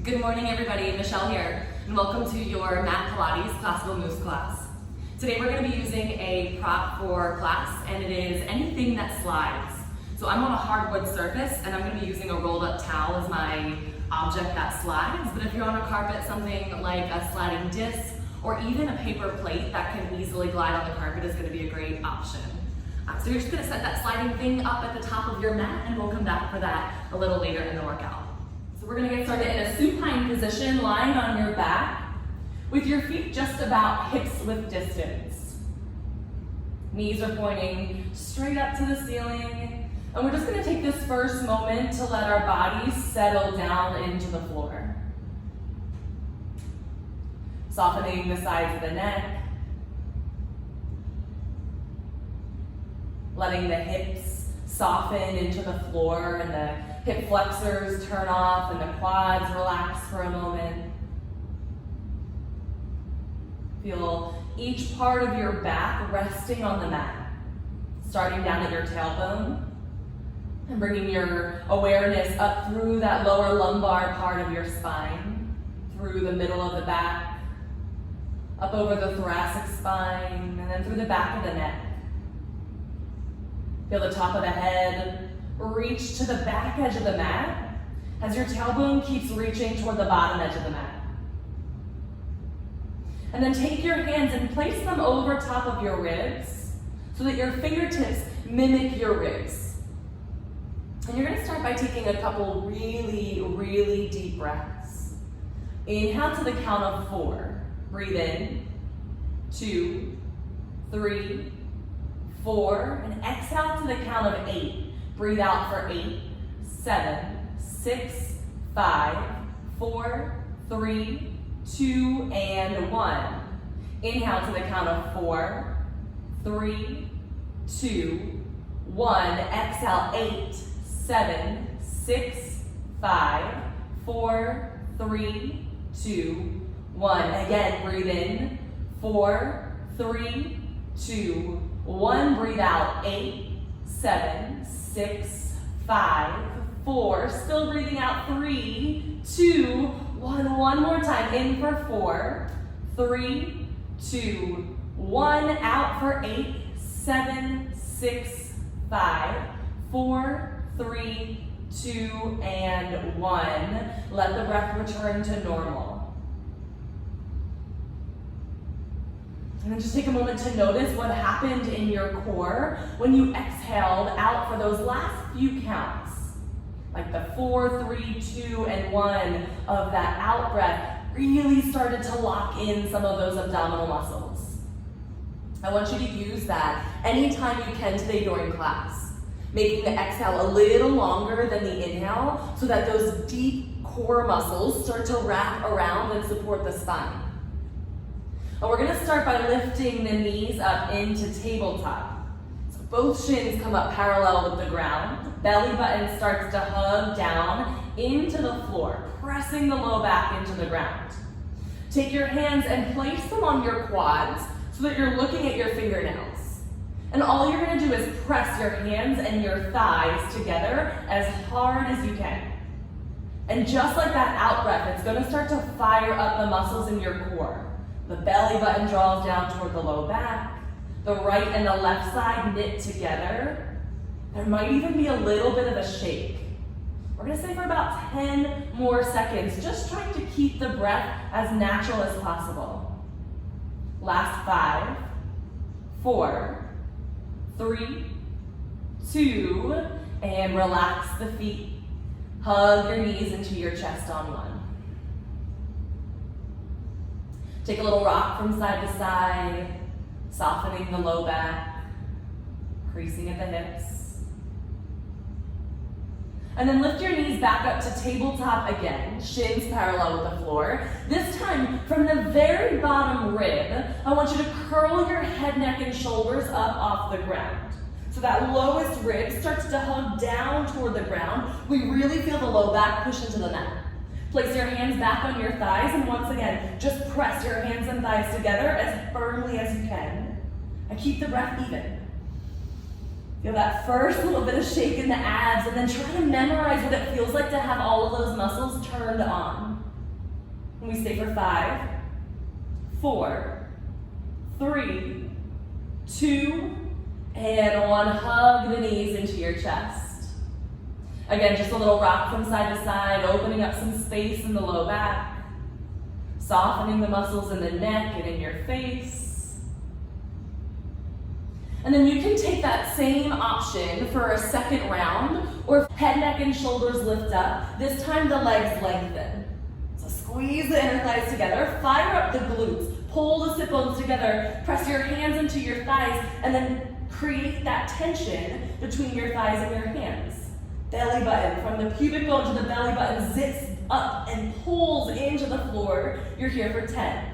Good morning everybody, Michelle here, and welcome to your Mat Pilates classical moves class. Today we're going to be using a prop for class, and it is anything that slides. So I'm on a hardwood surface, and I'm going to be using a rolled up towel as my object that slides, but if you're on a carpet, something like a sliding disc, or even a paper plate that can easily glide on the carpet is going to be a great option. So you're just going to set that sliding thing up at the top of your mat, and we'll come back for that a little later in the workout. So we're going to get started in a supine position, lying on your back, with your feet just about hips width distance. Knees are pointing straight up to the ceiling, and we're just going to take this first moment to let our bodies settle down into the floor. Softening the sides of the neck, letting the hips soften into the floor and the hip flexors turn off and the quads relax for a moment. Feel each part of your back resting on the mat, starting down at your tailbone and bringing your awareness up through that lower lumbar part of your spine, through the middle of the back, up over the thoracic spine, and then through the back of the neck. Feel the top of the head reach to the back edge of the mat as your tailbone keeps reaching toward the bottom edge of the mat. And then take your hands and place them over top of your ribs so that your fingertips mimic your ribs. And you're going to start by taking a couple really deep breaths. Inhale to the count of 4. Breathe in. 2, 3, 4, and exhale to the count of 8. Breathe out for 8, 7, 6, 5, 4, 3, 2, and 1. Inhale to the count of 4, 3, 2, 1. Exhale, 8, 7, 6, 5, 4, 3, 2, 1. Again, breathe in. 4, 3, 2, 1. Breathe out. 8, 7, 6, 5, 4. Still breathing out. 3, 2, 1. One more time. In for 4, 3, 2, 1. Out for 8, 7, 6, 5, 4, 3, 2, and 1. Let the breath return to normal. And then just take a moment to notice what happened in your core when you exhaled out for those last few counts. Like the 4, 3, 2, and 1 of that out breath really started to lock in some of those abdominal muscles. I want you to use that anytime you can today during class, making the exhale a little longer than the inhale so that those deep core muscles start to wrap around and support the spine. And we're going to start by lifting the knees up into tabletop. So both shins come up parallel with the ground. Belly button starts to hug down into the floor, pressing the low back into the ground. Take your hands and place them on your quads so that you're looking at your fingernails. And all you're going to do is press your hands and your thighs together as hard as you can. And just like that out breath, it's going to start to fire up the muscles in your core. The belly button draws down toward the low back. The right and the left side knit together. There might even be a little bit of a shake. We're going to stay for about 10 more seconds, just trying to keep the breath as natural as possible. Last 5, 4, 3, 2, and relax the feet. Hug your knees into your chest on 1. Take a little rock from side to side, softening the low back, creasing at the hips. And then lift your knees back up to tabletop again, shins parallel with the floor. This time, from the very bottom rib, I want you to curl your head, neck, and shoulders up off the ground. So that lowest rib starts to hug down toward the ground. We really feel the low back push into the mat. Place your hands back on your thighs, and once again, just press your hands and thighs together as firmly as you can. And keep the breath even. Feel that first little bit of shake in the abs, and then try to memorize what it feels like to have all of those muscles turned on. And we stay for 5, 4, 3, 2, and 1. Hug the knees into your chest. Again, just a little rock from side to side, opening up some space in the low back, softening the muscles in the neck and in your face. And then you can take that same option for a second round, or if head, neck, and shoulders lift up, this time the legs lengthen. So squeeze the inner thighs together, fire up the glutes, pull the sit bones together, press your hands into your thighs, and then create that tension between your thighs and your hands. Belly button, from the pubic bone to the belly button, zips up and pulls into the floor. You're here for 10,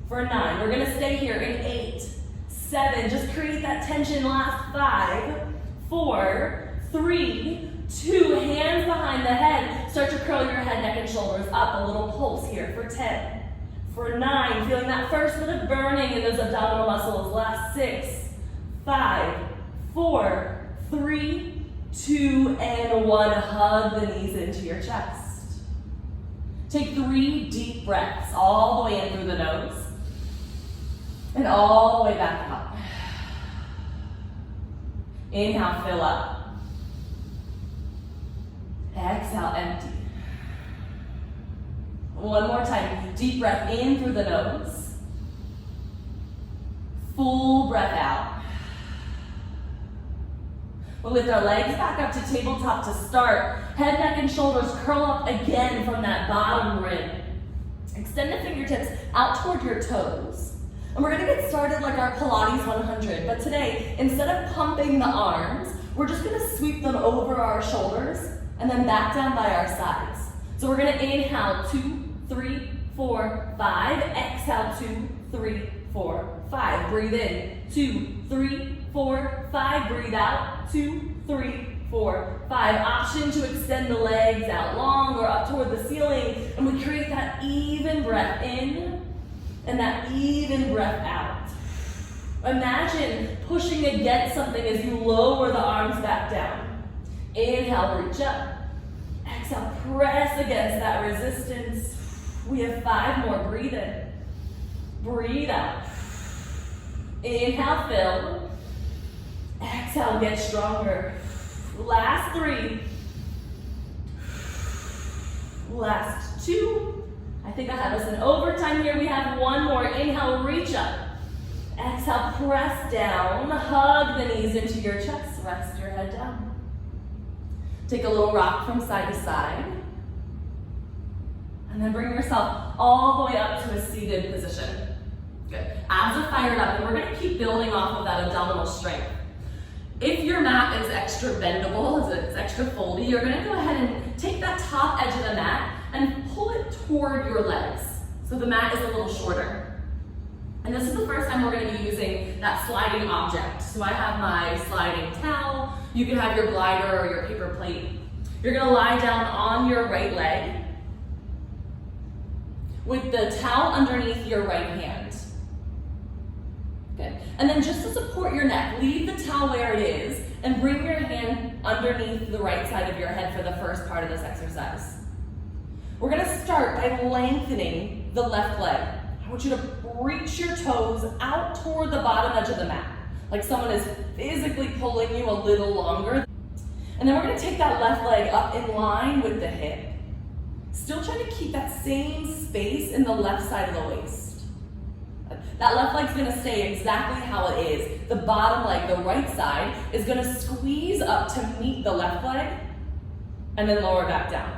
for 9. We're gonna stay here in 8, 7, just create that tension. Last 5, 4, 3, 2, hands behind the head. Start to curl your head, neck, and shoulders up. A little pulse here for 10, for 9, feeling that first bit of burning in those abdominal muscles. Last 6, 5, 4, 3, 2, and 1. Hug the knees into your chest. Take 3 deep breaths, all the way in through the nose, and all the way back out. Inhale, fill up. Exhale, empty. One more time, deep breath in through the nose. Full breath out. We'll lift our legs back up to tabletop to start. Head, neck, and shoulders curl up again from that bottom rim. Extend the fingertips out toward your toes. And we're gonna get started like our Pilates 100, but today, instead of pumping the arms, we're just gonna sweep them over our shoulders and then back down by our sides. So we're gonna inhale, 2, 3, 4, 5. Exhale, 2, 3, 4, 5. Breathe in, 2, 3, 4, 5. Breathe out, 2, 3, 4, 5. Option to extend the legs out long or up toward the ceiling, and we create that even breath in and that even breath out. Imagine pushing against something as you lower the arms back down. Inhale, reach up. Exhale, press against that resistance. We have 5 more. Breathe in. Breathe out. Inhale, fill. Exhale, get stronger. Last 3. Last 2. I think I have us in overtime here. We have 1 more. Inhale, reach up. Exhale, press down. Hug the knees into your chest. Rest your head down. Take a little rock from side to side. And then bring yourself all the way up to a seated position. Good. Abs are fired up, and we're gonna keep building off of that abdominal strength. If your mat is extra bendable, it's extra foldy, you're gonna go ahead and take that top edge of the mat and pull it toward your legs. So the mat is a little shorter. And this is the first time we're gonna be using that sliding object. So I have my sliding towel. You can have your glider or your paper plate. You're gonna lie down on your right leg with the towel underneath your right hand. Good. And then just to support your neck, leave the towel where it is and bring your hand underneath the right side of your head for the first part of this exercise. We're gonna start by lengthening the left leg. I want you to reach your toes out toward the bottom edge of the mat, like someone is physically pulling you a little longer. And then we're gonna take that left leg up in line with the hip. Still trying to keep that same space in the left side of the waist. That left leg's gonna stay exactly how it is. The bottom leg, the right side, is gonna squeeze up to meet the left leg and then lower back down.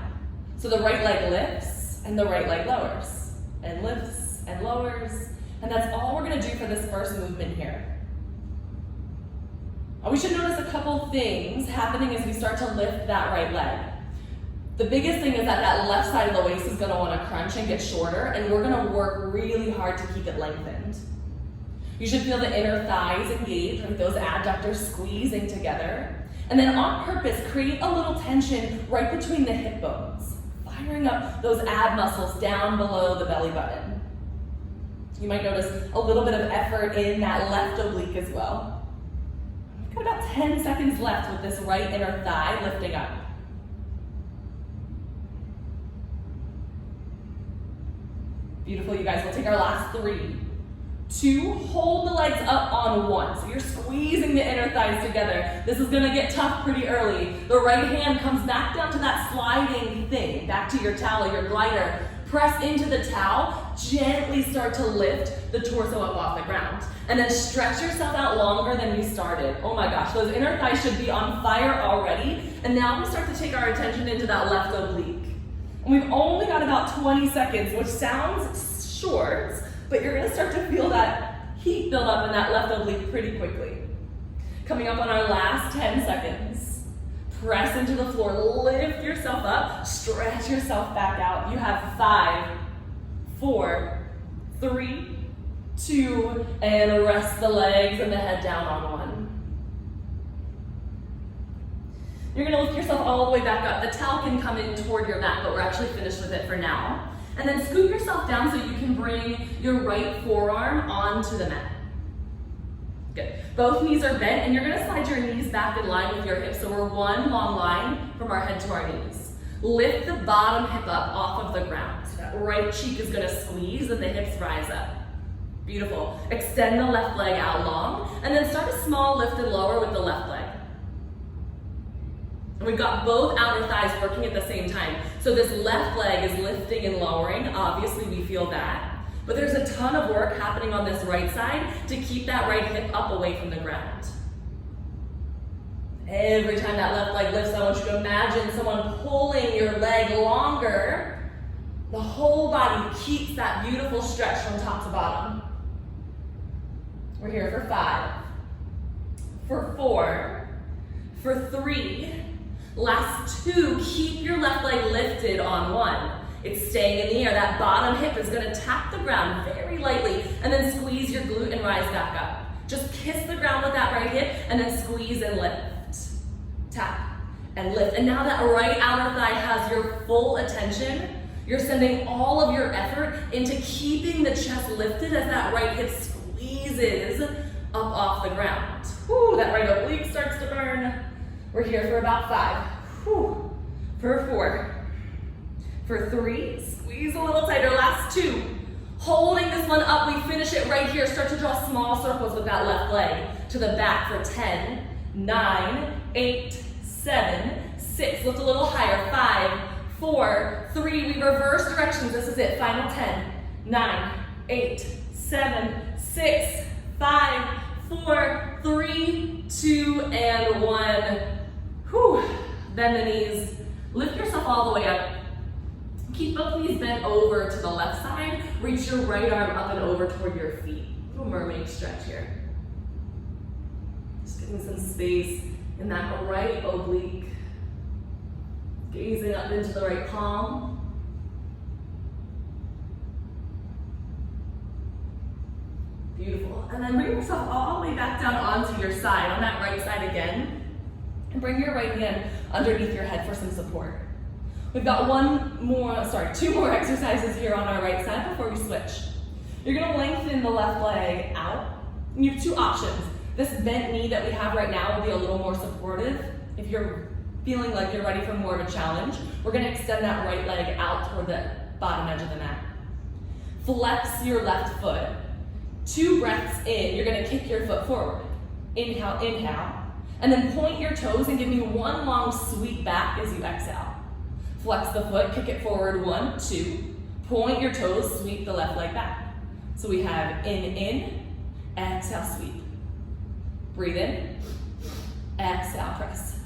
So the right leg lifts and the right leg lowers and lifts and lowers. And that's all we're gonna do for this first movement here. We should notice a couple things happening as we start to lift that right leg. The biggest thing is that that left side of the waist is gonna wanna crunch and get shorter, and we're gonna work really hard to keep it lengthened. You should feel the inner thighs engage, like those adductors squeezing together. And then on purpose, create a little tension right between the hip bones, firing up those ab muscles down below the belly button. You might notice a little bit of effort in that left oblique as well. We've got about 10 seconds left with this right inner thigh lifting up. Beautiful, you guys. We'll take our last 3, 2, hold the legs up on 1. So you're squeezing the inner thighs together. This is gonna get tough pretty early. The right hand comes back down to that sliding thing, back to your towel or your glider. Press into the towel, gently start to lift the torso up off the ground. And then stretch yourself out longer than you started. Oh my gosh, those inner thighs should be on fire already. And now we start to take our attention into that left oblique. And we've only got about 20 seconds, which sounds short, but you're gonna start to feel that heat build up in that left oblique pretty quickly. Coming up on our last 10 seconds. Press into the floor, lift yourself up, stretch yourself back out. You have 5, 4, 3, 2, and rest the legs and the head down on 1. You're gonna lift yourself all the way back up. The towel can come in toward your mat, but we're actually finished with it for now. And then scoot yourself down so you can bring your right forearm onto the mat. Good. Both knees are bent, and you're gonna slide your knees back in line with your hips. So we're one long line from our head to our knees. Lift the bottom hip up off of the ground. So that right cheek is gonna squeeze and the hips rise up. Beautiful. Extend the left leg out long, and then start a small lift and lower with the left leg. And we've got both outer thighs working at the same time. So this left leg is lifting and lowering. Obviously, we feel that. But there's a ton of work happening on this right side to keep that right hip up away from the ground. Every time that left leg lifts, I want you to imagine someone pulling your leg longer. The whole body keeps that beautiful stretch from top to bottom. We're here for 5, for 4, for 3, last 2, keep your left leg lifted on 1. It's staying in the air. That bottom hip is gonna tap the ground very lightly and then squeeze your glute and rise back up. Just kiss the ground with that right hip and then squeeze and lift. Tap and lift. And now that right outer thigh has your full attention. You're sending all of your effort into keeping the chest lifted as that right hip squeezes up off the ground. Whew, that right oblique starts to burn. We're here for about 5. Whew. For 4. For 3, squeeze a little tighter. Last 2. Holding this one up, we finish it right here. Start to draw small circles with that left leg to the back for 10, 9, 8, 7, 6. Lift a little higher. 5, 4, 3. We reverse directions. This is it. Final 10, 9, 8, 7, 6, 5, 4, 3, 2, and 1. Whew. Bend the knees. Lift yourself all the way up. Keep both knees bent over to the left side. Reach your right arm up and over toward your feet. Little mermaid stretch here. Just getting some space in that right oblique. Gazing up into the right palm. Beautiful. And then bring yourself all the way back down onto your side, on that right side again. And bring your right hand underneath your head for some support. We've got 2 more exercises here on our right side before we switch. You're gonna lengthen the left leg out. And you have 2 options. This bent knee that we have right now will be a little more supportive. If you're feeling like you're ready for more of a challenge, we're gonna extend that right leg out toward the bottom edge of the mat. Flex your left foot. 2 breaths in, you're gonna kick your foot forward. Inhale, inhale. And then point your toes and give me 1 long sweep back as you exhale. Flex the foot, kick it forward, 1, 2. Point your toes, sweep the left leg back. So we have in, exhale, sweep. Breathe in, exhale, press.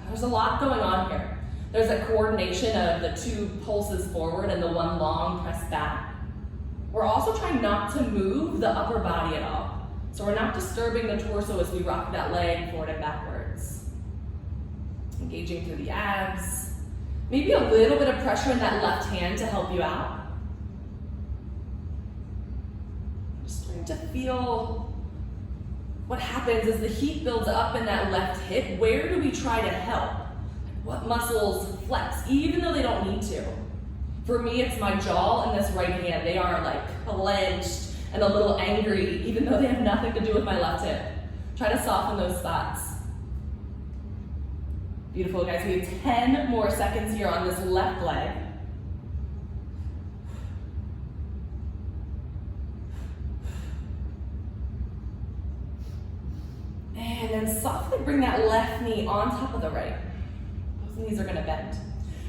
There's a lot going on here. There's a coordination of the 2 pulses forward and the 1 long press back. We're also trying not to move the upper body at all. So we're not disturbing the torso as we rock that leg forward and backwards. Engaging through the abs. Maybe a little bit of pressure in that left hand to help you out. Just trying to feel what happens as the heat builds up in that left hip. Where do we try to help? What muscles flex, even though they don't need to? For me, it's my jaw and this right hand. They are like clenched and a little angry, even though they have nothing to do with my left hip. Try to soften those spots. Beautiful, guys. We have 10 more seconds here on this left leg. And then softly bring that left knee on top of the right. Those knees are gonna bend.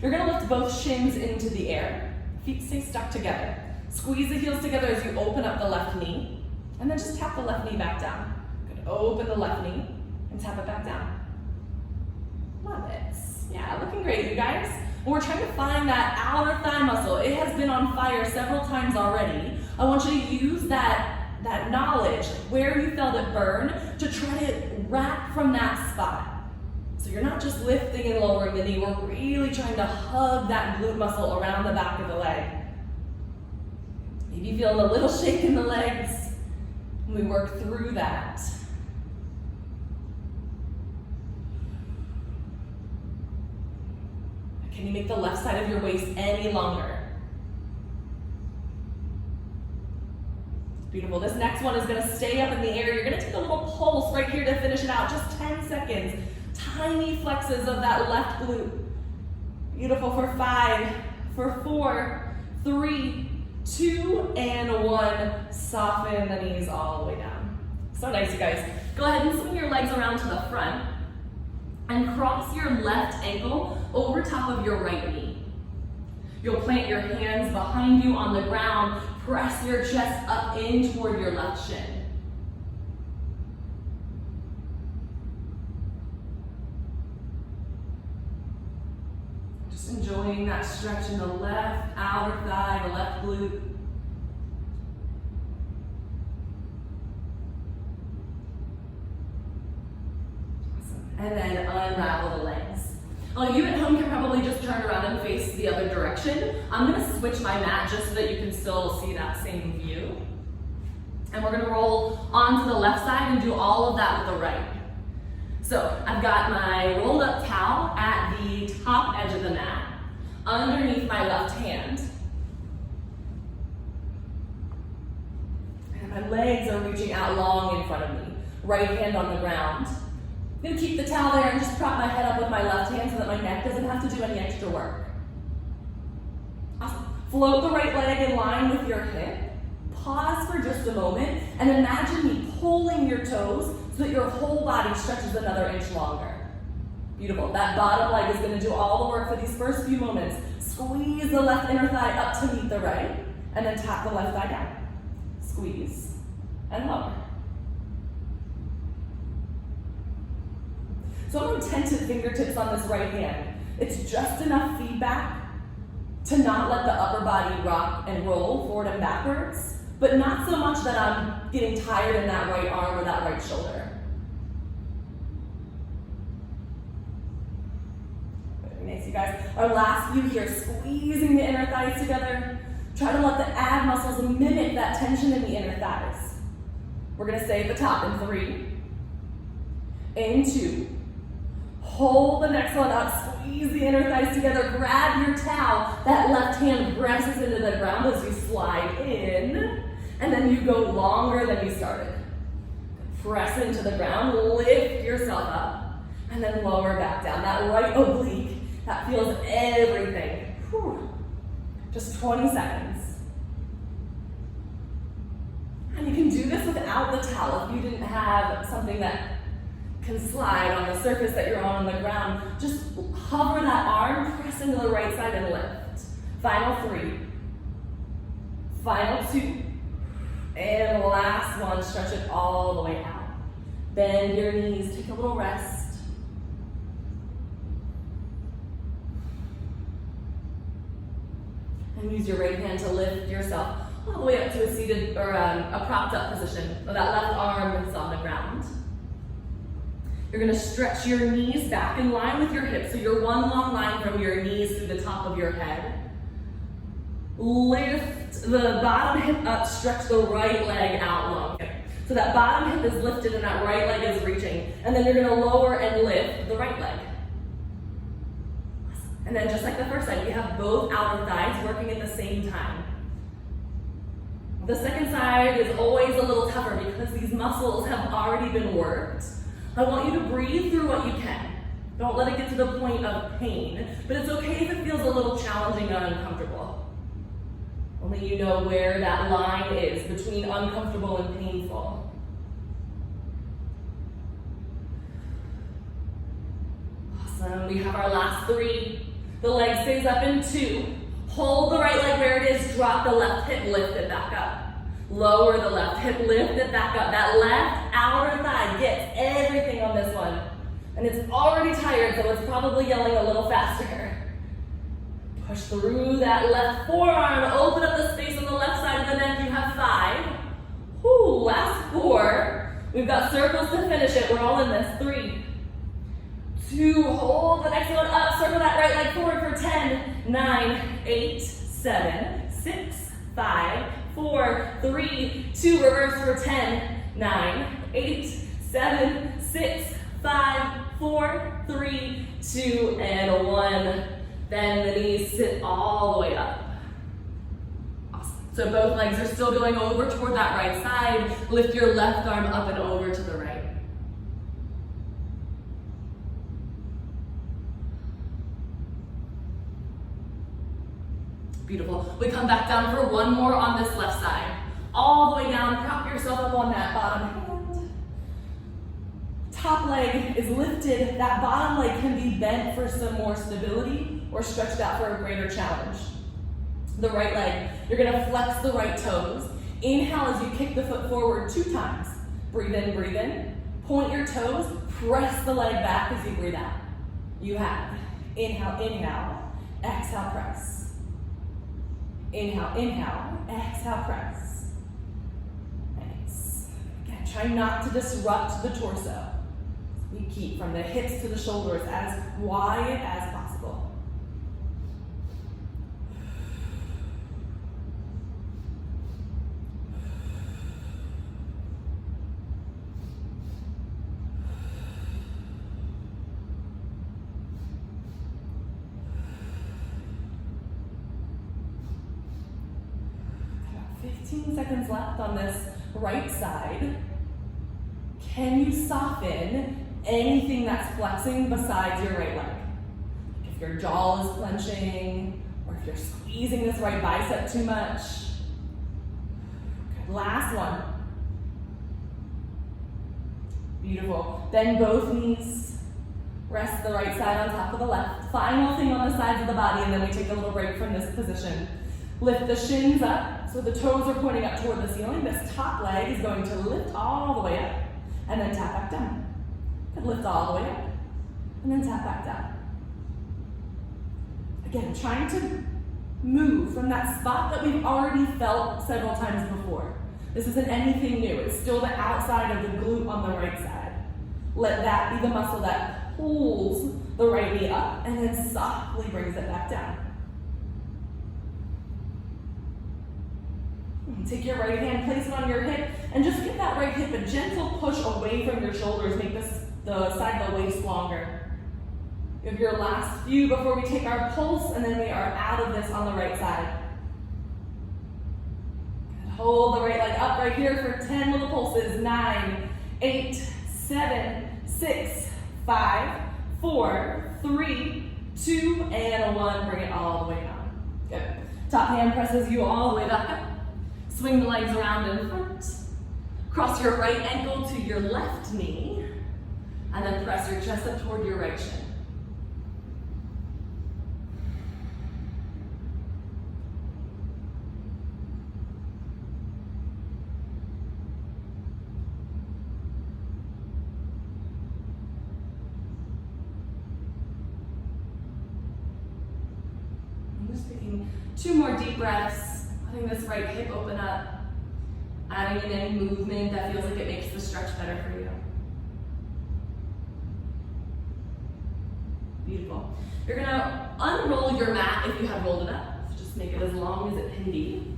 You're gonna lift both shins into the air. Feet stay stuck together. Squeeze the heels together as you open up the left knee. And then just tap the left knee back down. Good. Open the left knee and tap it back down. Love it. Yeah, looking great, you guys. And we're trying to find that outer thigh muscle. It has been on fire several times already. I want you to use that knowledge, where you felt it burn, to try to wrap from that spot. So you're not just lifting and lowering the knee, we're really trying to hug that glute muscle around the back of the leg. Maybe feeling a little shake in the legs. And we work through that. Can you make the left side of your waist any longer? Beautiful. This next one is going to stay up in the air. You're going to take a little pulse right here to finish it out. Just 10 seconds. Tiny flexes of that left glute. Beautiful for 5, for 4, 3, 2, and 1. Soften the knees all the way down. So nice, you guys. Go ahead and swing your legs around to the front and cross your left ankle over top of your right knee. You'll plant your hands behind you on the ground. Press your chest up in toward your left shin. Just enjoying that stretch in the left outer thigh, the left glute. Awesome. And then unravel the legs. You at home can probably just turn around and face the other direction. I'm gonna switch my mat just so that you can still see that same view. And we're gonna roll onto the left side and do all of that with the right. So I've got my rolled up towel at the top edge of the mat, underneath my left hand. And my legs are reaching out long in front of me. Right hand on the ground. I'm gonna keep the towel there and just prop my head up with my left hand so that my neck doesn't have to do any extra work. Awesome. Float the right leg in line with your hip. Pause for just a moment and imagine me pulling your toes so that your whole body stretches another inch longer. Beautiful. That bottom leg is gonna do all the work for these first few moments. Squeeze the left inner thigh up to meet the right, and then tap the left thigh down. Squeeze and lower. So I'm going to tense the fingertips on this right hand. It's just enough feedback to not let the upper body rock and roll forward and backwards, but not so much that I'm getting tired in that right arm or that right shoulder. Very nice, you guys. Our last few here, squeezing the inner thighs together. Try to let the ab muscles mimic that tension in the inner thighs. We're going to stay at the top in 3, in 2. Hold the next one up, squeeze the inner thighs together, grab your towel. That left hand presses into the ground as you slide in, and then you go longer than you started. Press into the ground, lift yourself up, and then lower back down. That right oblique, that feels everything. Whew. Just 20 seconds. And you can do this without the towel. If you didn't have something that can slide on the surface that you're on the ground, just hover that arm, press into the right side and lift. Final 3. Final 2. And last one, stretch it all the way out. Bend your knees, take a little rest. And use your right hand to lift yourself all the way up to a seated or a propped up position. So that left arm is on the ground. You're gonna stretch your knees back in line with your hips. So you're one long line from your knees through the top of your head. Lift the bottom hip up, stretch the right leg out long. So that bottom hip is lifted and that right leg is reaching. And then you're gonna lower and lift the right leg. And then just like the first side, you have both outer thighs working at the same time. The second side is always a little tougher because these muscles have already been worked. I want you to breathe through what you can. Don't let it get to the point of pain, but it's okay if it feels a little challenging and uncomfortable. Only you know where that line is between uncomfortable and painful. Awesome, we have our last 3. The leg stays up in 2. Hold the right leg where it is, drop the left hip, lift it back up. Lower the left hip, lift it back up. That left outer thigh gets everything on this one. And it's already tired, so it's probably yelling a little faster. Push through that left forearm, open up the space on the left side of the neck. You have 5. Whoo, last 4. We've got circles to finish it. We're all in this. 3, 2, hold the next one up. Circle that right leg forward for 10, 9, 8, 7, 6, 5, 4, 3, 2, reverse for 10, 9, 8, 7, 6, 5, 4, 3, 2, and 1. Bend the knees, sit all the way up. Awesome. So both legs are still going over toward that right side. Lift your left arm up and over to the right. Beautiful. We come back down for one more on this left side. All the way down, prop yourself up on that bottom hand. Top leg is lifted. That bottom leg can be bent for some more stability or stretched out for a greater challenge. The right leg, you're gonna flex the right toes. Inhale as you kick the foot forward 2 times. Breathe in, breathe in. Point your toes, press the leg back as you breathe out. You have inhale, inhale, exhale, press. Inhale, inhale, exhale, press. Nice. Again, try not to disrupt the torso. We keep from the hips to the shoulders as wide as possible. About 15 seconds left on this right side. Can you soften anything that's flexing besides your right leg? If your jaw is clenching, or if you're squeezing this right bicep too much. Okay, last one. Beautiful. Bend both knees. Rest the right side on top of the left. Final thing on the sides of the body, and then we take a little break from this position. Lift the shins up, so the toes are pointing up toward the ceiling. This top leg is going to lift all the way up, and then tap back down. Lift all the way up, and then tap back down. Again, trying to move from that spot that we've already felt several times before. This isn't anything new. It's still the outside of the glute on the right side. Let that be the muscle that pulls the right knee up and then softly brings it back down. Take your right hand, place it on your hip, and just give that right hip a gentle push away from your shoulders. Make the side of the waist longer. You have your last few before we take our pulse, and then we are out of this on the right side. Hold the right leg up right here for 10 little pulses. 9, 8, 7, 6, 5, 4, 3, 2, and 1. Bring it all the way down. Good. Top hand presses you all the way back up. Swing the legs around in front. Cross your right ankle to your left knee. And then press your chest up toward your right shin. I'm just taking 2 more deep breaths, letting this right hip open up, adding in any movement that feels like it makes the stretch better for you. Beautiful. You're gonna unroll your mat if you have rolled it up. So just make it as long as it can be.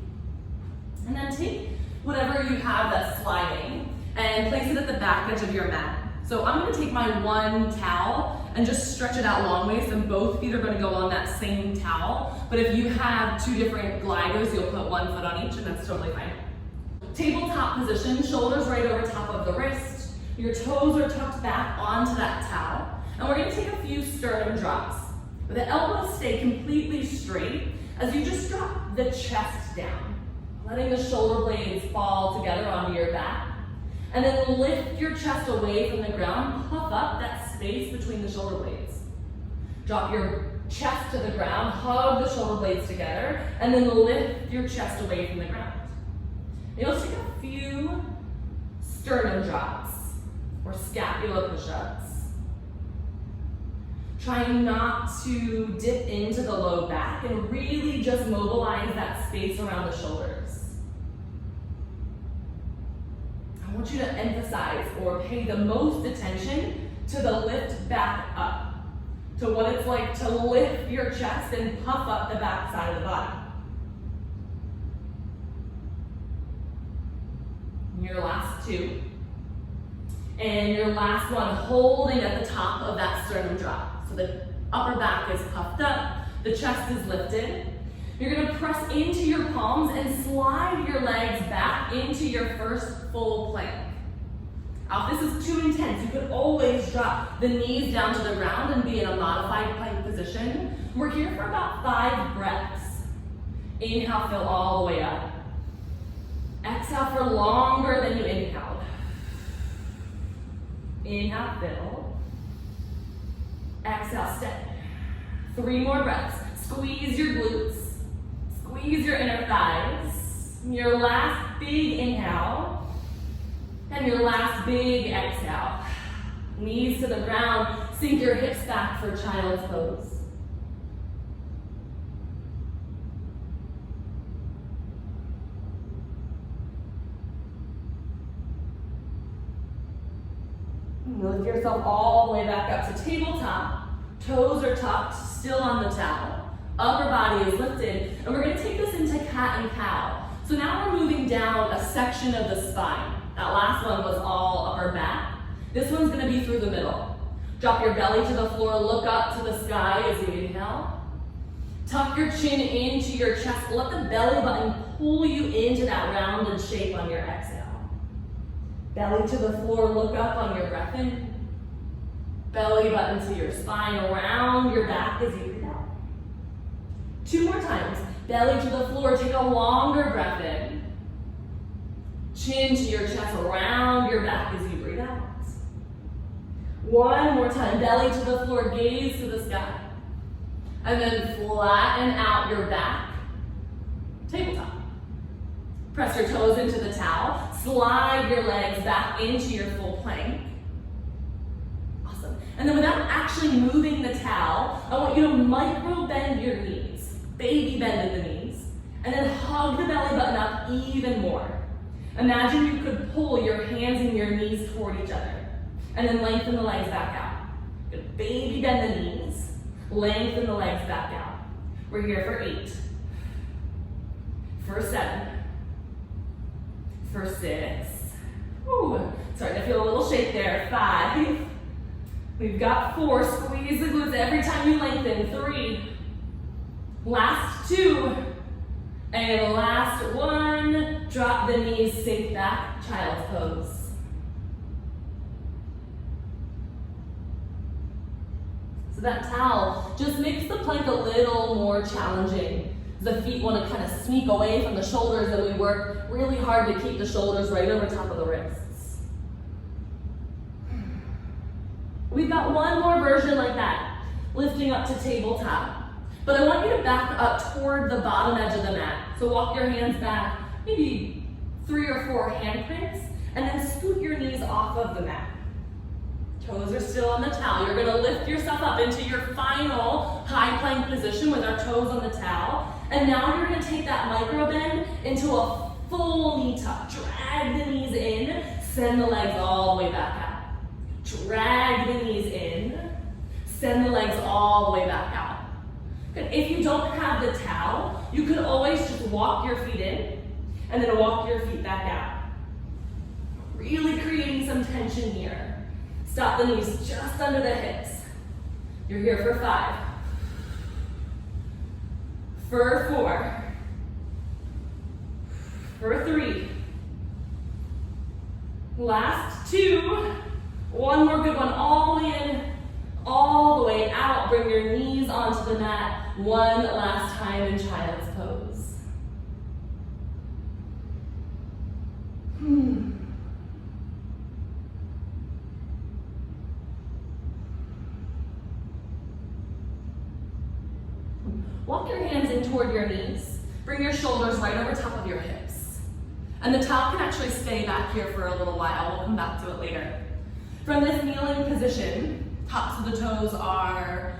And then take whatever you have that's sliding and place it at the back edge of your mat. So I'm gonna take my one towel and just stretch it out long ways, and both feet are gonna go on that same towel. But if you have 2 different gliders, you'll put 1 foot on each, and that's totally fine. Tabletop position, shoulders right over top of the wrist. Your toes are tucked back onto that towel. And we're gonna take a few sternum drops. The elbows stay completely straight as you just drop the chest down, letting the shoulder blades fall together onto your back. And then lift your chest away from the ground, puff up that space between the shoulder blades. Drop your chest to the ground, hug the shoulder blades together, and then lift your chest away from the ground. You'll take a few sternum drops or scapula push-ups. Trying not to dip into the low back and really just mobilize that space around the shoulders. I want you to emphasize or pay the most attention to the lift back up, to what it's like to lift your chest and puff up the back side of the body. Your last two. And your last one, holding at the top of that sternum drop. So the upper back is puffed up, the chest is lifted. You're gonna press into your palms and slide your legs back into your first full plank. Now, if this is too intense, you could always drop the knees down to the ground and be in a modified plank position. We're here for about 5 breaths. Inhale, fill all the way up. Exhale for longer than you inhaled. Inhale, fill. Exhale, step. 3 more breaths. Squeeze your glutes. Squeeze your inner thighs. Your last big inhale. And your last big exhale. Knees to the ground. Sink your hips back for child's pose. Lift yourself all the way back up to tabletop. Toes are tucked, still on the towel. Upper body is lifted, and we're going to take this into cat and cow. So now we're moving down a section of the spine. That last one was all upper back. This one's going to be through the middle. Drop your belly to the floor, look up to the sky as you inhale. Tuck your chin into your chest. Let the belly button pull you into that rounded shape on your exhale. Belly to the floor, look up on your breath in. Belly button to your spine, around your back as you breathe out. 2 more times. Belly to the floor, take a longer breath in. Chin to your chest, around your back as you breathe out. 1 more time. Belly to the floor, gaze to the sky. And then flatten out your back. Tabletop. Press your toes into the towel. Slide your legs back into your full plank. Awesome. And then without actually moving the towel, I want you to micro bend your knees. Baby bend in the knees. And then hug the belly button up even more. Imagine you could pull your hands and your knees toward each other. And then lengthen the legs back out. Good. Baby bend the knees. Lengthen the legs back out. We're here for 8. For 7. For 6. Ooh, starting to feel a little shake there. 5. We've got 4. Squeeze the glutes every time you lengthen. 3. Last 2. And last 1. Drop the knees, sink back, child's pose. So that towel just makes the plank a little more challenging. The feet want to kind of sneak away from the shoulders, and we work really hard to keep the shoulders right over top of the wrists. We've got 1 more version like that, lifting up to tabletop. But I want you to back up toward the bottom edge of the mat. So walk your hands back, maybe 3 or 4 handprints, and then scoot your knees off of the mat. Toes are still on the towel. You're gonna lift yourself up into your final high plank position with our toes on the towel. And now you're gonna take that micro bend into a full knee tuck. Drag the knees in, send the legs all the way back out. Drag the knees in, send the legs all the way back out. Good. If you don't have the towel, you could always just walk your feet in and then walk your feet back out. Really creating some tension here. Stop the knees just under the hips. You're here for 5. For 4. For 3. Last 2. 1 more good one. All the way in, all the way out. onto the mat one last time in child's pose. Walk your hands in toward your knees. Bring your shoulders right over top of your hips. And the towel can actually stay back here for a little while. We'll come back to it later. From this kneeling position, tops of the toes are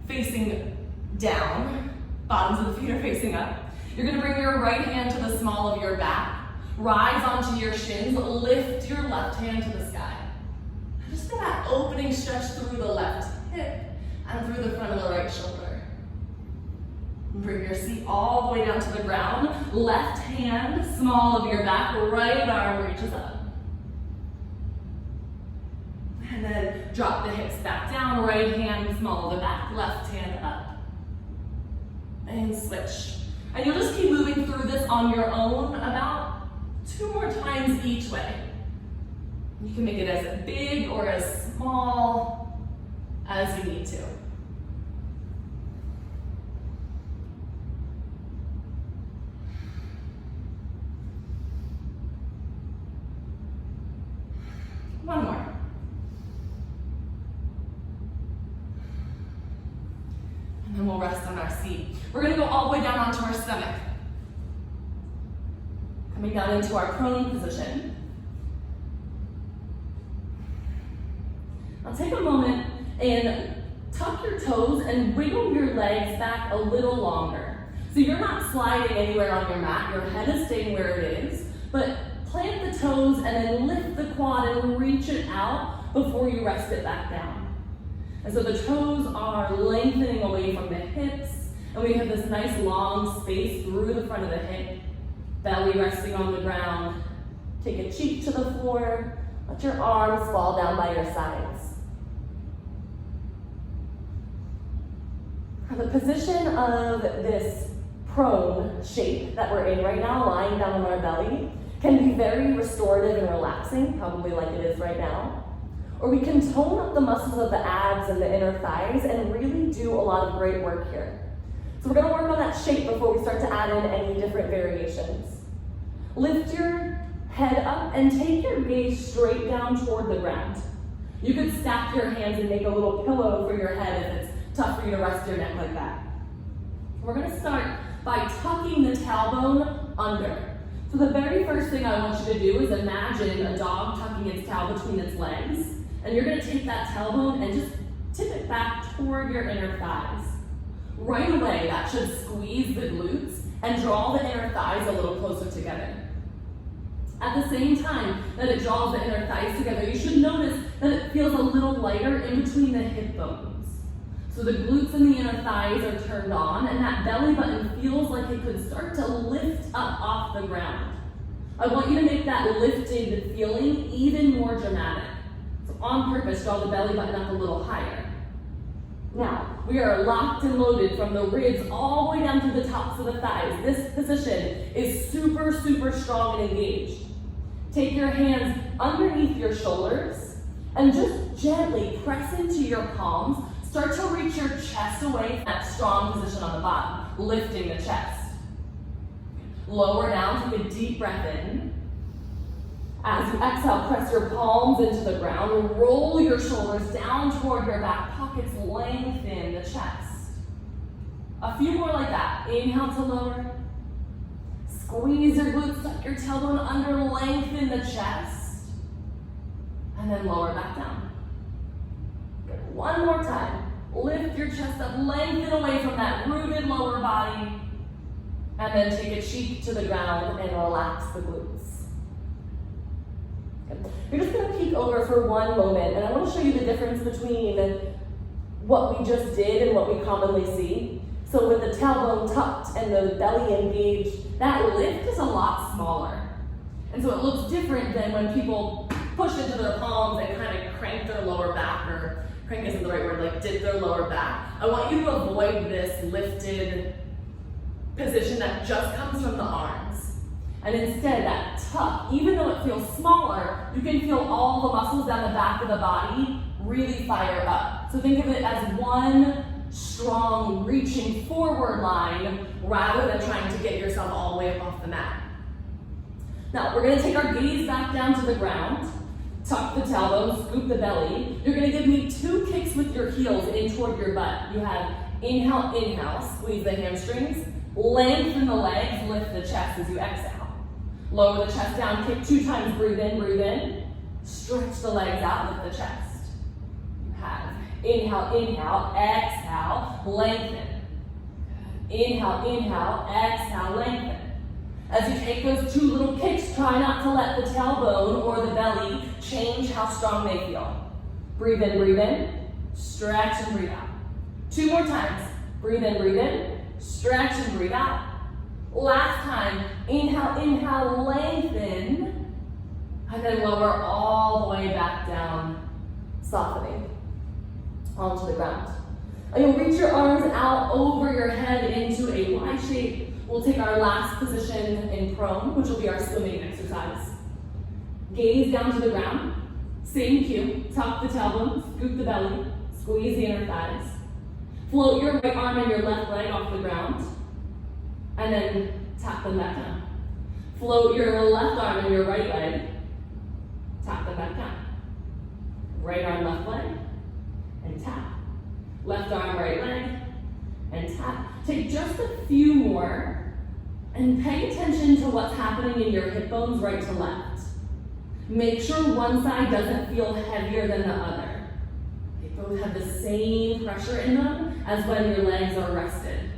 facing down, bottoms of the feet are facing up. You're gonna bring your right hand to the small of your back, rise onto your shins, lift your left hand to the sky. Just get that opening stretch through the left hip and through the front of the right shoulder. Bring your seat all the way down to the ground. Left hand, small of your back, right arm reaches up. And then drop the hips back down, right hand, small of the back, left hand up. And switch. And you'll just keep moving through this on your own about 2 more times each way. You can make it as big or as small as you need to. One more. And then we'll rest on our seat. We're gonna go all the way down onto our stomach. Coming down into our prone position. Now take a moment and tuck your toes and wiggle your legs back a little longer. So you're not sliding anywhere on your mat, your head is staying where it is, but plant the toes and then lift the quad and reach it out before you rest it back down. And so the toes are lengthening away from the hips, and we have this nice long space through the front of the hip, belly resting on the ground. Take a cheek to the floor, let your arms fall down by your sides. Now the position of this prone shape that we're in right now, lying down on our belly, can be very restorative and relaxing, probably like it is right now. Or we can tone up the muscles of the abs and the inner thighs and really do a lot of great work here. So we're gonna work on that shape before we start to add in any different variations. Lift your head up and take your gaze straight down toward the ground. You could stack your hands and make a little pillow for your head if it's tough for you to rest your neck like that. We're gonna start by tucking the tailbone under. So the very first thing I want you to do is imagine a dog tucking its tail between its legs, and you're gonna take that tailbone and just tip it back toward your inner thighs. Right away, that should squeeze the glutes and draw the inner thighs a little closer together. At the same time that it draws the inner thighs together, you should notice that it feels a little lighter in between the hip bones. So the glutes and the inner thighs are turned on, and that belly button feels like it could start to lift up off the ground. I want you to make that lifted feeling even more dramatic. So on purpose, draw the belly button up a little higher. Now, we are locked and loaded from the ribs all the way down to the tops of the thighs. This position is super, super strong and engaged. Take your hands underneath your shoulders and just gently press into your palms. Start to reach your chest away from that strong position on the bottom, lifting the chest. Lower down, take a deep breath in. As you exhale, press your palms into the ground, roll your shoulders down toward your back pockets, lengthen the chest. A few more like that. Inhale to lower. Squeeze your glutes, tuck your tailbone under, lengthen the chest. And then lower back down. Good. One more time. Lift your chest up, lengthen away from that rooted lower body. And then take a cheek to the ground and relax the glutes. Good. You're just gonna peek over for one moment, and I wanna show you the difference between what we just did and what we commonly see. So with the tailbone tucked and the belly engaged, that lift is a lot smaller. And so it looks different than when people push into their palms and kind of crank their lower back, or crank isn't the right word, like dip their lower back. I want you to avoid this lifted position that just comes from the arms. And instead, that tuck, even though it feels smaller, you can feel all the muscles down the back of the body really fire up. So think of it as one strong, reaching forward line rather than trying to get yourself all the way up off the mat. Now, we're gonna take our gaze back down to the ground, tuck the tailbone, scoop the belly. You're gonna give me 2 kicks with your heels in toward your butt. You have inhale, inhale, squeeze the hamstrings, lengthen the legs, lift the chest as you exhale. Lower the chest down, kick 2 times, breathe in, stretch the legs out, lift the chest. You have inhale, inhale, exhale, lengthen. Inhale, inhale, exhale, lengthen. As you take those 2 little kicks, try not to let the tailbone or the belly change how strong they feel. Breathe in, stretch and breathe out. 2 more times. Breathe in, stretch and breathe out. Last time, inhale, inhale, lengthen, and then lower all the way back down, softening onto the ground. And you'll reach your arms out over your head into a Y shape. We'll take our last position in prone, which will be our swimming exercise. Gaze down to the ground. Same cue. Tuck the tailbone, scoop the belly, squeeze the inner thighs. Float your right arm and your left leg off the ground, and then tap them back down. Float your left arm and your right leg, tap them back down. Right arm, left leg, and tap. Left arm, right leg, and tap. Take just a few more and pay attention to what's happening in your hip bones right to left. Make sure one side doesn't feel heavier than the other. They both have the same pressure in them as when your legs are rested.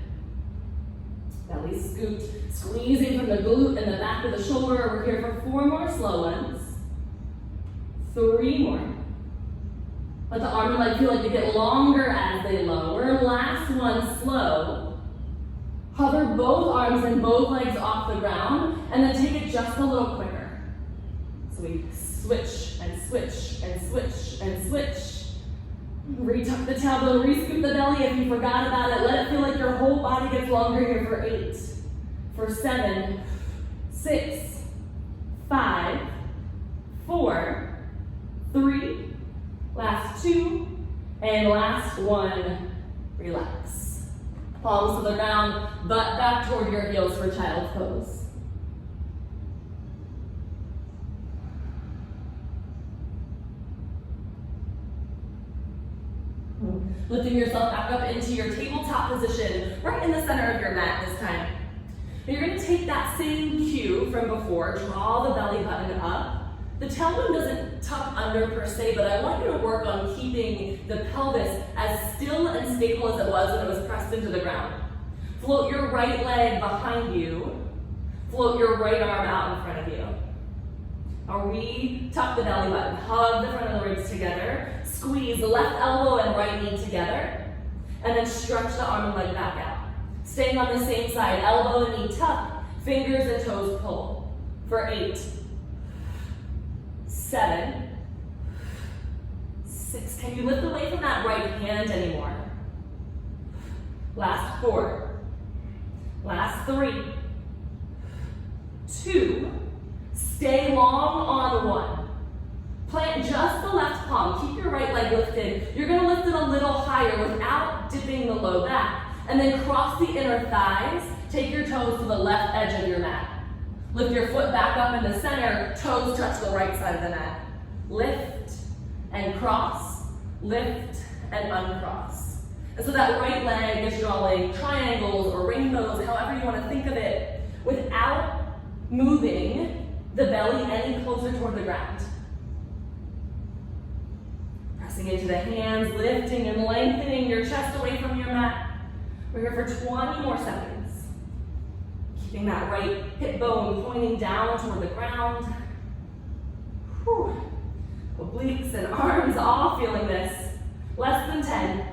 Belly scooped, squeezing from the glute and the back of the shoulder. We're here for 4 more slow ones. 3 more. Let the arm and leg feel like they get longer as they lower. Last one, slow. Hover both arms and both legs off the ground, and then take it just a little quicker. So we switch and switch and switch and switch. Retuck the tailbone, re-scoop the belly if you forgot about it. Let it feel like your whole body gets longer here for 8, for 7, 6, 5, 4, 3, last 2, and last 1, relax. Palms to the ground, butt back toward your heels for child's pose. Lifting yourself back up into your tabletop position, right in the center of your mat this time. And you're gonna take that same cue from before, draw the belly button up. The tailbone doesn't tuck under per se, but I want you to work on keeping the pelvis as still and stable as it was when it was pressed into the ground. Float your right leg behind you. Float your right arm out in front of you. Now re-tuck the belly button, hug the front of the ribs together, squeeze the left elbow and right knee together, and then stretch the arm and leg back out. Staying on the same side, elbow and knee tuck, fingers and toes pull. For 8, 7, 6. Can you lift away from that right hand anymore? Last 4. Last 3. 2. Stay long on 1. Plant just the left palm. Keep your right leg lifted. You're going to lift it a little higher without dipping the low back. And then cross the inner thighs. Take your toes to the left edge of your mat. Lift your foot back up in the center. Toes touch the right side of the mat. Lift and cross. Lift and uncross. And so that right leg is drawing triangles or rainbows, however you want to think of it, without moving the belly any closer toward the ground. Pressing into the hands, lifting and lengthening your chest away from your mat. We're here for 20 more seconds. Keeping that right hip bone pointing down toward the ground. Whew. Obliques and arms all feeling this. Less than 10.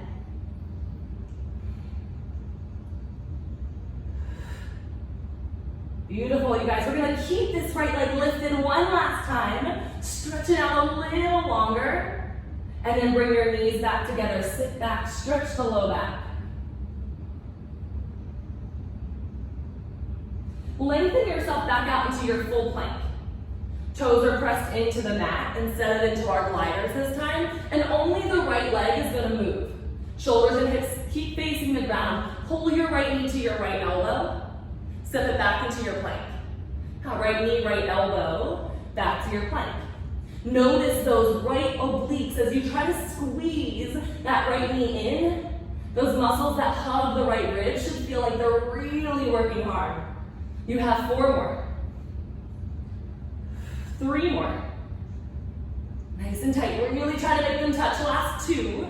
Beautiful, you guys. We're gonna keep this right leg lifted one last time. Stretch it out a little longer. And then bring your knees back together. Sit back, stretch the low back. Lengthen yourself back out into your full plank. Toes are pressed into the mat instead of into our gliders this time. And only the right leg is gonna move. Shoulders and hips Keep facing the ground. Pull your right knee to your right elbow. Step it back into your plank. Now, right knee, right elbow, back to your plank. Notice those right obliques as you try to squeeze that right knee in. Those muscles that hug the right rib should feel like they're really working hard. You have 4 more. 3 more. Nice and tight. Really try to make them touch. Last 2.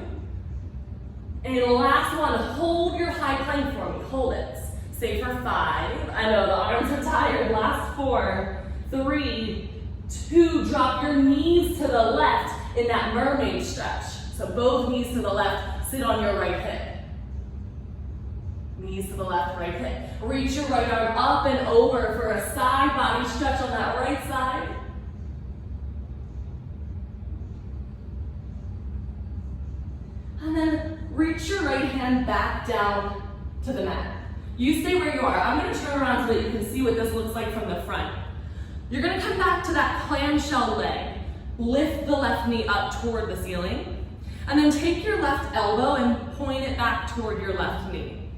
And last one, hold your high plank for me. Hold it. Stay for 5. I know the arms are tired. Last 4, 3, 2. Drop your knees to the left in that mermaid stretch. So both knees to the left, sit on your right hip. Knees to the left, right hip. Reach your right arm up and over for a side body stretch on that right side. And then reach your right hand back down to the mat. You stay where you are. I'm going to turn around so that you can see what this looks like from the front. You're going to come back to that clamshell leg. Lift the left knee up toward the ceiling. And then take your left elbow and point it back toward your left knee.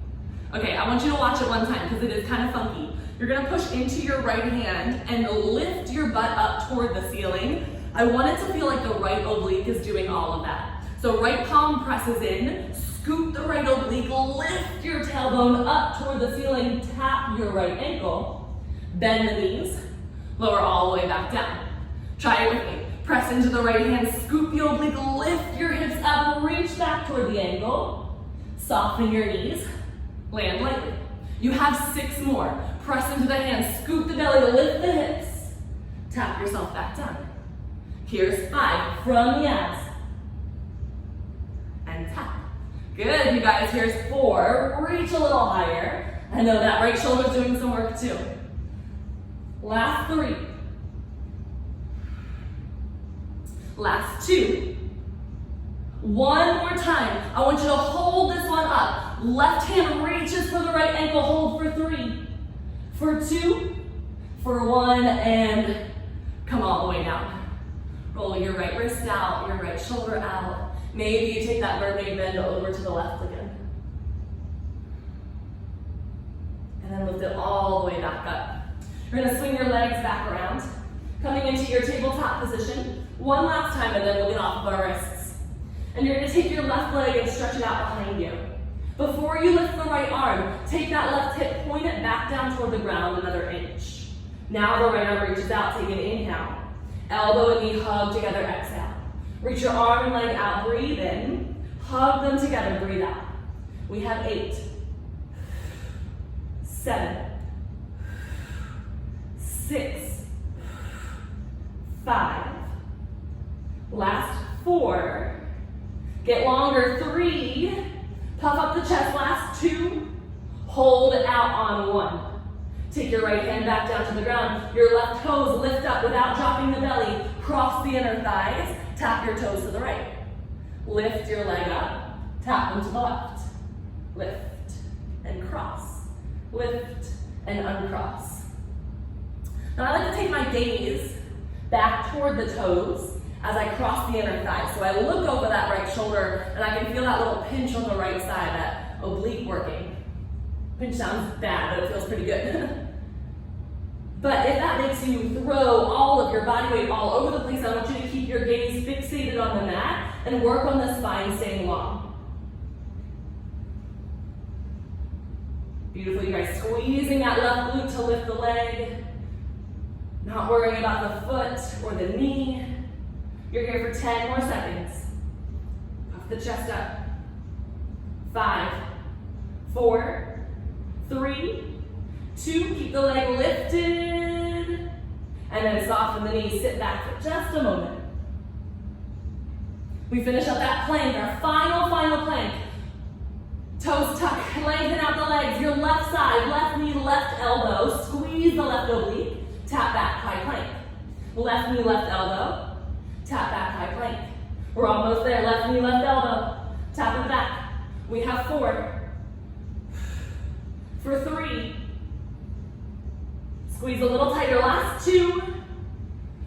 Okay, I want you to watch it one time because it is kind of funky. You're going to push into your right hand and lift your butt up toward the ceiling. I want it to feel like the right oblique is doing all of that. So right palm presses in, scoop the right oblique, lift your tailbone up toward the ceiling, tap your right ankle, bend the knees, lower all the way back down. Try it with me. Press into the right hand, scoop the oblique, lift your hips up, reach back toward the ankle, soften your knees, land lightly. You have 6 more. Press into the hands, scoop the belly, lift the hips, tap yourself back down. Here's 5 from the abs. And tap. Good, you guys. Here's 4. Reach a little higher. I know that right shoulder's doing some work too. Last 3. Last 2. One more time. I want you to hold this one up. Left hand reaches for the right ankle. Hold for 3. For 2. For 1. And come all the way down. Roll your right wrist out, your right shoulder out. Maybe you take that mermaid bend over to the left again. And then lift it all the way back up. You're going to swing your legs back around, coming into your tabletop position. One last time, and then we'll get off of our wrists. And you're going to take your left leg and stretch it out behind you. Before you lift the right arm, take that left hip, point it back down toward the ground another inch. Now the right arm reaches out, take an inhale. Elbow and knee hug together, exhale. Reach your arm and leg out, breathe in. Hug them together, breathe out. We have 8, 7, 6, 5. Last 4. Get longer, 3. Puff up the chest, last 2. Hold it out on 1. Take your right hand back down to the ground. Your left toes lift up without dropping the belly. Cross the inner thighs. Tap your toes to the right. Lift your leg up. Tap them to the left. Lift and cross. Lift and uncross. Now I like to take my gaze back toward the toes as I cross the inner thighs. So I look over that right shoulder and I can feel that little pinch on the right side, that oblique working. Pinch sounds bad, but it feels pretty good. But if that makes you throw all of your body weight all over the place, I want you to keep your gaze fixated on the mat and work on the spine staying long. Beautiful, you guys. Squeezing that left glute to lift the leg. Not worrying about the foot or the knee. You're here for 10 more seconds. Puff the chest up. 5, 4, 3, 2, keep the leg lifted, and then soften the knees, sit back for just a moment. We finish up that plank, our final plank. Toes tuck, lengthen out the legs, your left side, left knee, left elbow, squeeze the left oblique, tap back, high plank. Left knee, left elbow, tap back, high plank. We're almost there, left knee, left elbow, tap it back. We have 4. For 3. Squeeze a little tighter, last 2.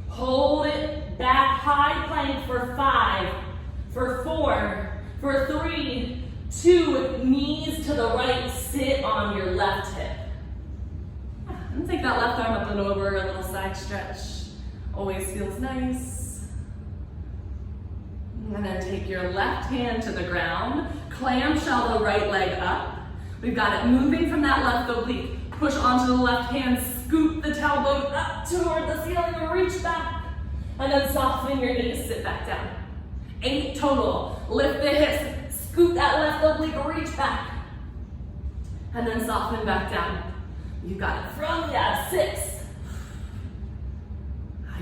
Hold it back, high plank for 5. For 4. For 3, 2, knees to the right, sit on your left hip. And take that left arm up and over, a little side stretch. Always feels nice. And then take your left hand to the ground, clamshell the right leg up. We've got it moving from that left oblique. Push onto the left hand, scoop the tailbone up toward the ceiling, reach back. And then soften your knees, sit back down. 8 total. Lift the hips, scoop that left oblique, reach back. And then soften back down. You got it from the abs. 6.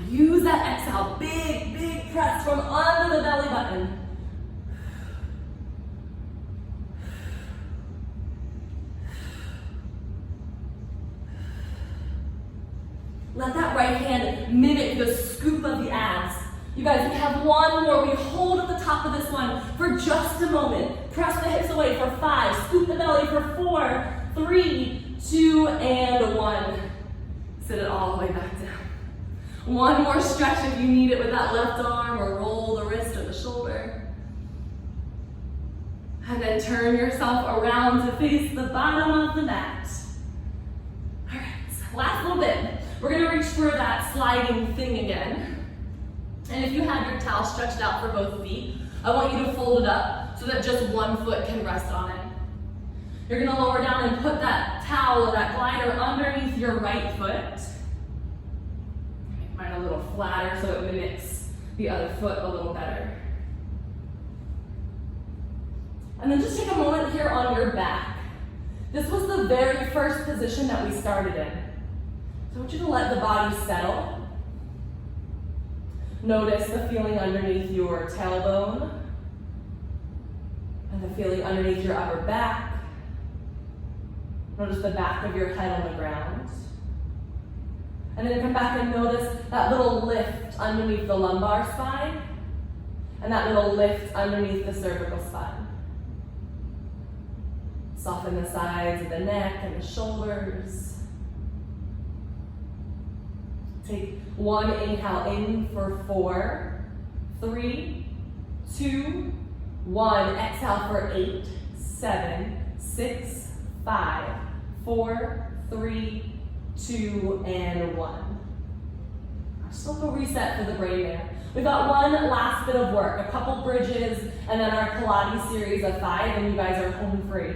Use that exhale, big, big press from under the belly button. Let that right hand mimic the scoop of the abs. You guys, we have one more. We hold at the top of this one for just a moment. Press the hips away for 5. Scoop the belly for 4, 3, 2, and 1. Sit it all the way back down. One more stretch if you need it with that left arm, or roll the wrist or the shoulder. And then turn yourself around to face the bottom of the mat. All right, last little bit. We're gonna reach for that sliding thing again. And if you have your towel stretched out for both feet, I want you to fold it up so that just one foot can rest on it. You're gonna lower down and put that towel or that glider underneath your right foot. Make mine a little flatter so it mimics the other foot a little better. And then just take a moment here on your back. This was the very first position that we started in. So I want you to let the body settle. Notice the feeling underneath your tailbone and the feeling underneath your upper back. Notice the back of your head on the ground. And then come back and notice that little lift underneath the lumbar spine and that little lift underneath the cervical spine. Soften the sides of the neck and the shoulders. Take one inhale in for 4, 3, 2, 1. Exhale for 8, 7, 6, 5, 4, 3, 2, and 1. Just a little reset for the brain there. We've got one last bit of work, a couple bridges, and then our Pilates series of 5, and you guys are home free.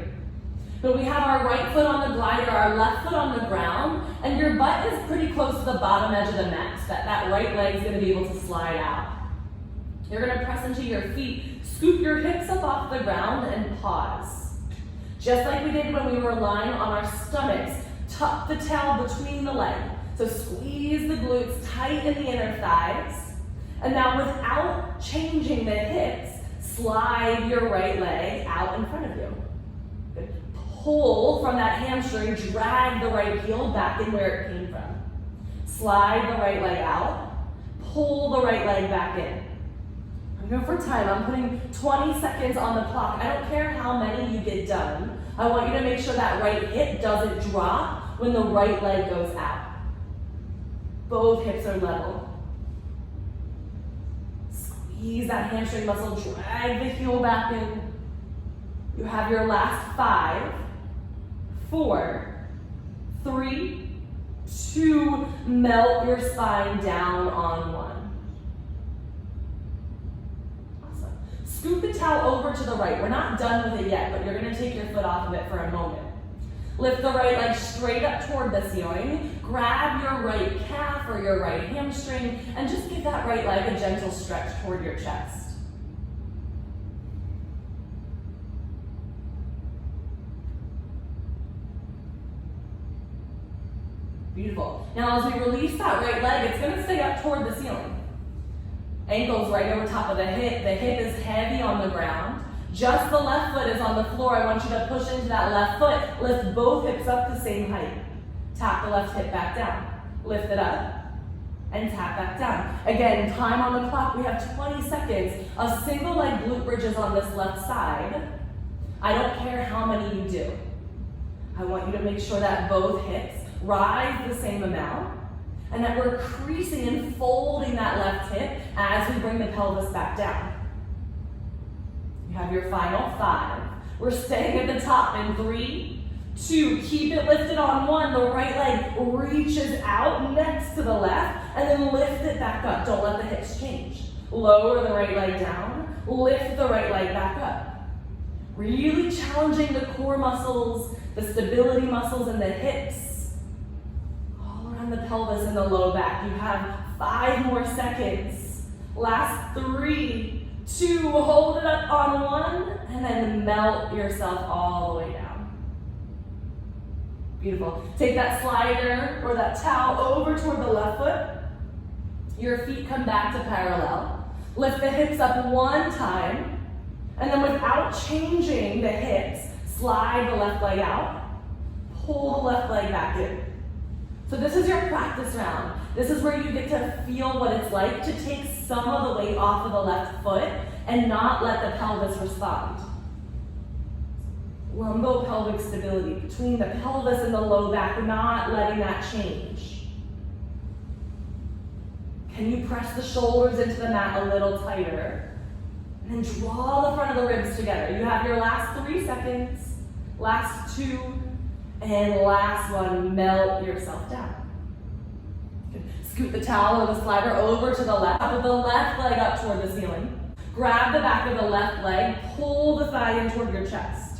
But we have our right foot on the glider, our left foot on the ground, and your butt is pretty close to the bottom edge of the mat. That right leg is going to be able to slide out. You're going to press into your feet, scoop your hips up off the ground, and pause. Just like we did when we were lying on our stomachs, tuck the tail between the legs. So squeeze the glutes tight in the inner thighs. And now without changing the hips, slide your right leg out in front of you. Good. Pull from that hamstring, drag the right heel back in where it came from. Slide the right leg out, pull the right leg back in. I'm going for time. I'm putting 20 seconds on the clock. I don't care how many you get done. I want you to make sure that right hip doesn't drop when the right leg goes out. Both hips are level. Squeeze that hamstring muscle, drag the heel back in. You have your last 5, 4, 3, 2, melt your spine down on 1. Awesome. Scoop the towel over to the right. We're not done with it yet, but you're gonna take your foot off of it for a moment. Lift the right leg straight up toward the ceiling. Grab your right calf or your right hamstring and just give that right leg a gentle stretch toward your chest. Beautiful. Now as we release that right leg, it's going to stay up toward the ceiling. Ankles right over top of the hip. The hip is heavy on the ground. Just the left foot is on the floor. I want you to push into that left foot. Lift both hips up the same height. Tap the left hip back down. Lift it up and tap back down. Again, time on the clock. We have 20 seconds of single leg glute bridges on this left side. I don't care how many you do. I want you to make sure that both hips rise the same amount and that we're creasing and folding that left hip as we bring the pelvis back down. You have your final 5, We're staying at the top in 3, 2, keep it lifted on 1. The right leg reaches out next to the left, and then lift it back up. Don't let the hips change. Lower the right leg down, lift the right leg back up. Really challenging the core muscles, the stability muscles in the hips, all around the pelvis and the low back. You have 5 more seconds. Last 3, 2, hold it up on 1, and then melt yourself all the way down. Beautiful. Take that slider or that towel over toward the left foot. Your feet come back to parallel. Lift the hips up 1 time. And then without changing the hips, slide the left leg out, pull the left leg back in. So this is your practice round. This is where you get to feel what it's like to take some of the weight off of the left foot and not let the pelvis respond. Lumbo-pelvic stability between the pelvis and the low back, not letting that change. Can you press the shoulders into the mat a little tighter? And then draw the front of the ribs together. You have your last 3 seconds, last 2, and last 1. Melt yourself down. Good. Scoot the towel or the slider over to the left. Put the left leg up toward the ceiling. Grab the back of the left leg. Pull the thigh in toward your chest.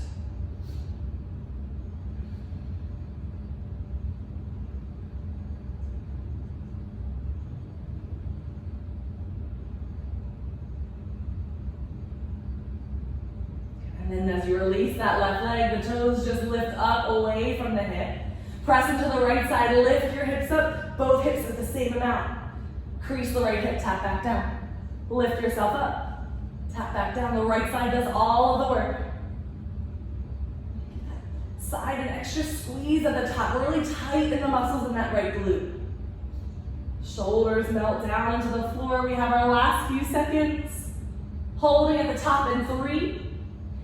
And then as you release that left leg, the toes just lift up away from the hip. Press into the right side, lift your hips up, both hips at the same amount. Crease the right hip, tap back down. Lift yourself up, tap back down. The right side does all of the work. Side and extra squeeze at the top, really tighten the muscles in that right glute. Shoulders melt down into the floor. We have our last few seconds. Holding at the top in 3.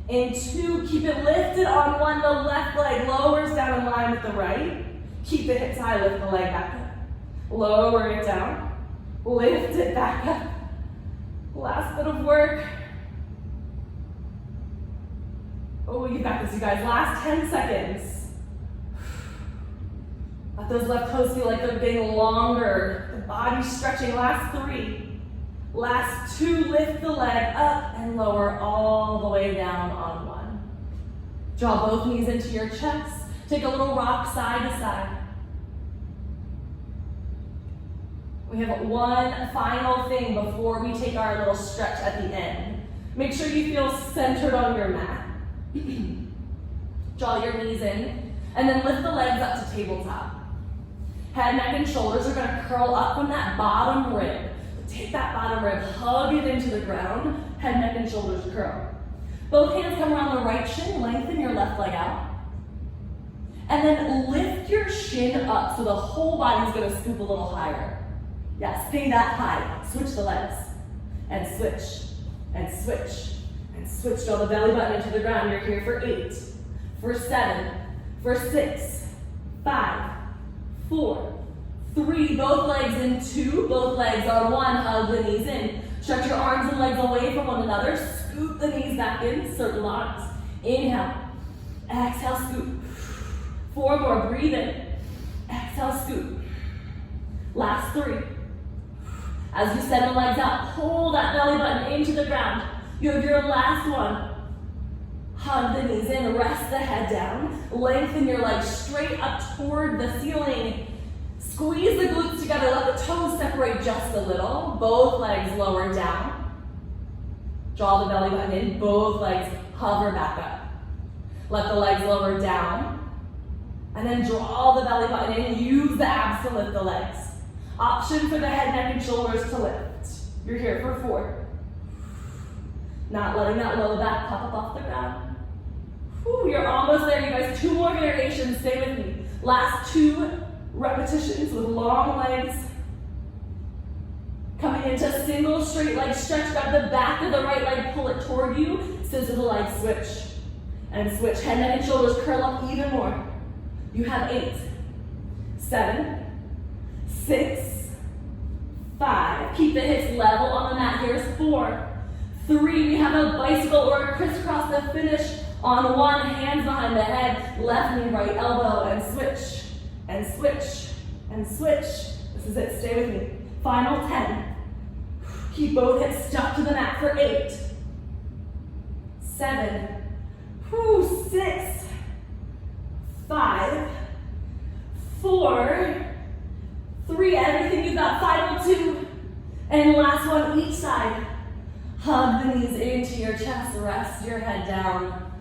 In 2, keep it lifted on 1. The left leg lowers down in line with the right. Keep the hips high, lift the leg back up. Lower it down. Lift it back up. Last bit of work. Oh, you got this, you guys. Last 10 seconds. Let those left toes feel like they're getting longer. The body's stretching. Last 3. Last 2, lift the leg up and lower all the way down on 1. Draw both knees into your chest. Take a little rock side to side. We have one final thing before we take our little stretch at the end. Make sure you feel centered on your mat. Draw your knees in and then lift the legs up to tabletop. Head, neck, and shoulders are gonna curl up from that bottom rib. Take that bottom rib, hug it into the ground, head, neck, and shoulders curl. Both hands come around the right shin, lengthen your left leg out. And then lift your shin up so the whole body's gonna scoop a little higher. Yeah, stay that high. Switch the legs. And switch, and switch, and switch. Draw the belly button into the ground. You're here for 8, for 7, for 6, 5, 4, 3, both legs in 2, both legs on 1, hug the knees in. Stretch your arms and legs away from one another. Scoot the knees back in, circle arms. Inhale, exhale, scoot. 4 more, breathe in. Exhale, scoot. Last 3. As you send the legs out, pull that belly button into the ground. You have your last one. Hug the knees in, rest the head down. Lengthen your legs straight up toward the ceiling. Squeeze the glutes together, let the toes separate just a little. Both legs lower down. Draw the belly button in, both legs hover back up. Let the legs lower down. And then draw the belly button in, use the abs to lift the legs. Option for the head, neck, and shoulders to lift. You're here for 4. Not letting that low back pop up off the ground. Whew, you're almost there, you guys. 2 more variations, stay with me. Last 2 repetitions with long legs. Coming into single straight leg stretch, grab the back of the right leg, pull it toward you, scissor the leg, switch. And switch, head, neck, and shoulders curl up even more. You have 8, 7, 6, 5. Keep the hips level on the mat. Here's 4, 3, we have a bicycle or a crisscross to finish on 1, hands behind the head, left knee, right elbow, and switch, and switch, and switch. This is it, stay with me. Final 10. Keep both hips stuck to the mat for 8, 7, 6, 5, 4, 3, everything you got, final 2, and last one, each side. Hug the knees into your chest, rest your head down.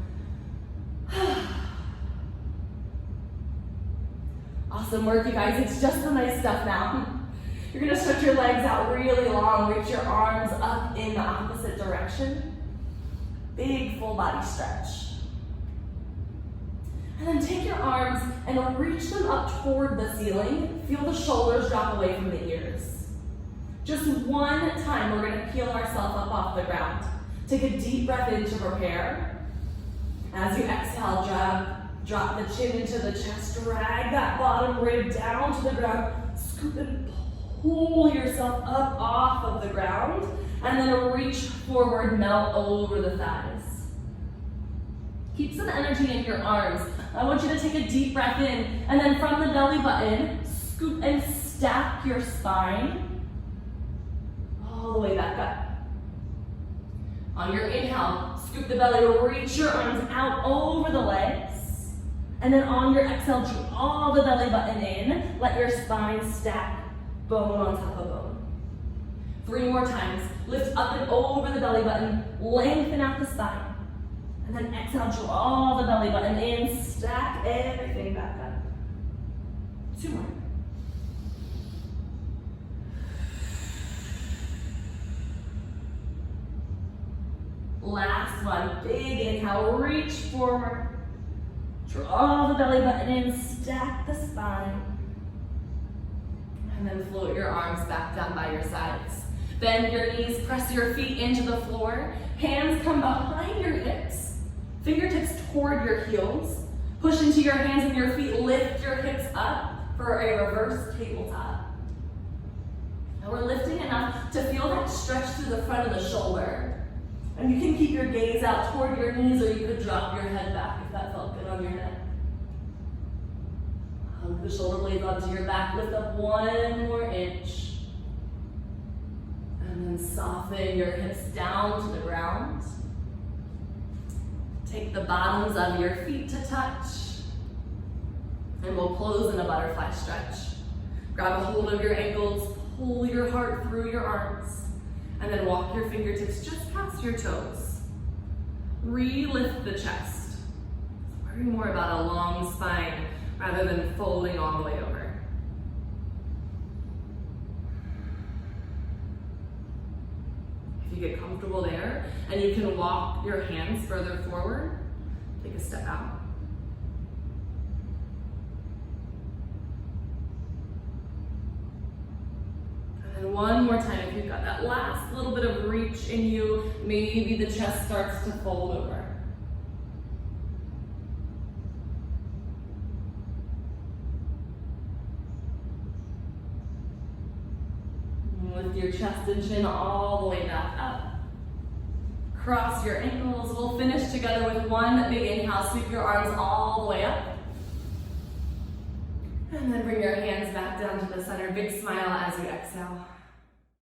Awesome work, you guys. It's just the nice stuff now. You're gonna stretch your legs out really long, reach your arms up in the opposite direction. Big full body stretch. And then take your arms and reach them up toward the ceiling. Feel the shoulders drop away from the ears. Just one time, we're gonna peel ourselves up off the ground. Take a deep breath in to prepare. As you exhale, drop the chin into the chest, drag that bottom rib down to the ground, scoop and pull yourself up off of the ground, and then reach forward, melt over the thighs. Keep some energy in your arms. I want you to take a deep breath in, and then from the belly button, scoop and stack your spine all the way back up. On your inhale, scoop the belly, reach your arms out over the legs. And then on your exhale, draw the belly button in. Let your spine stack bone on top of bone. 3 more times. Lift up and over the belly button, lengthen out the spine. And then exhale, draw the belly button in, stack everything back up. 2 more. Last one, big inhale, reach forward. Draw the belly button in, stack the spine. And then float your arms back down by your sides. Bend your knees, press your feet into the floor. Hands come behind your hips. Fingertips toward your heels. Push into your hands and your feet, lift your hips up for a reverse tabletop. Now we're lifting enough to feel that stretch through the front of the shoulder. And you can keep your gaze out toward your knees, or you could drop your head back if that felt good on your head. Hug the shoulder blades onto your back, lift up 1 more inch. And then soften your hips down to the ground. Take the bottoms of your feet to touch. And we'll close in a butterfly stretch. Grab a hold of your ankles, pull your heart through your arms. And then walk your fingertips just past your toes. Re-lift the chest. Worry more about a long spine rather than folding all the way over. If you get comfortable there and you can walk your hands further forward, take a step out. And 1 more time, if you've got that last little bit of reach in you, maybe the chest starts to fold over. Lift your chest and chin all the way back up. Cross your ankles. We'll finish together with 1 big inhale. Sweep your arms all the way up. And then bring your hands back down to the center. Big smile as you exhale.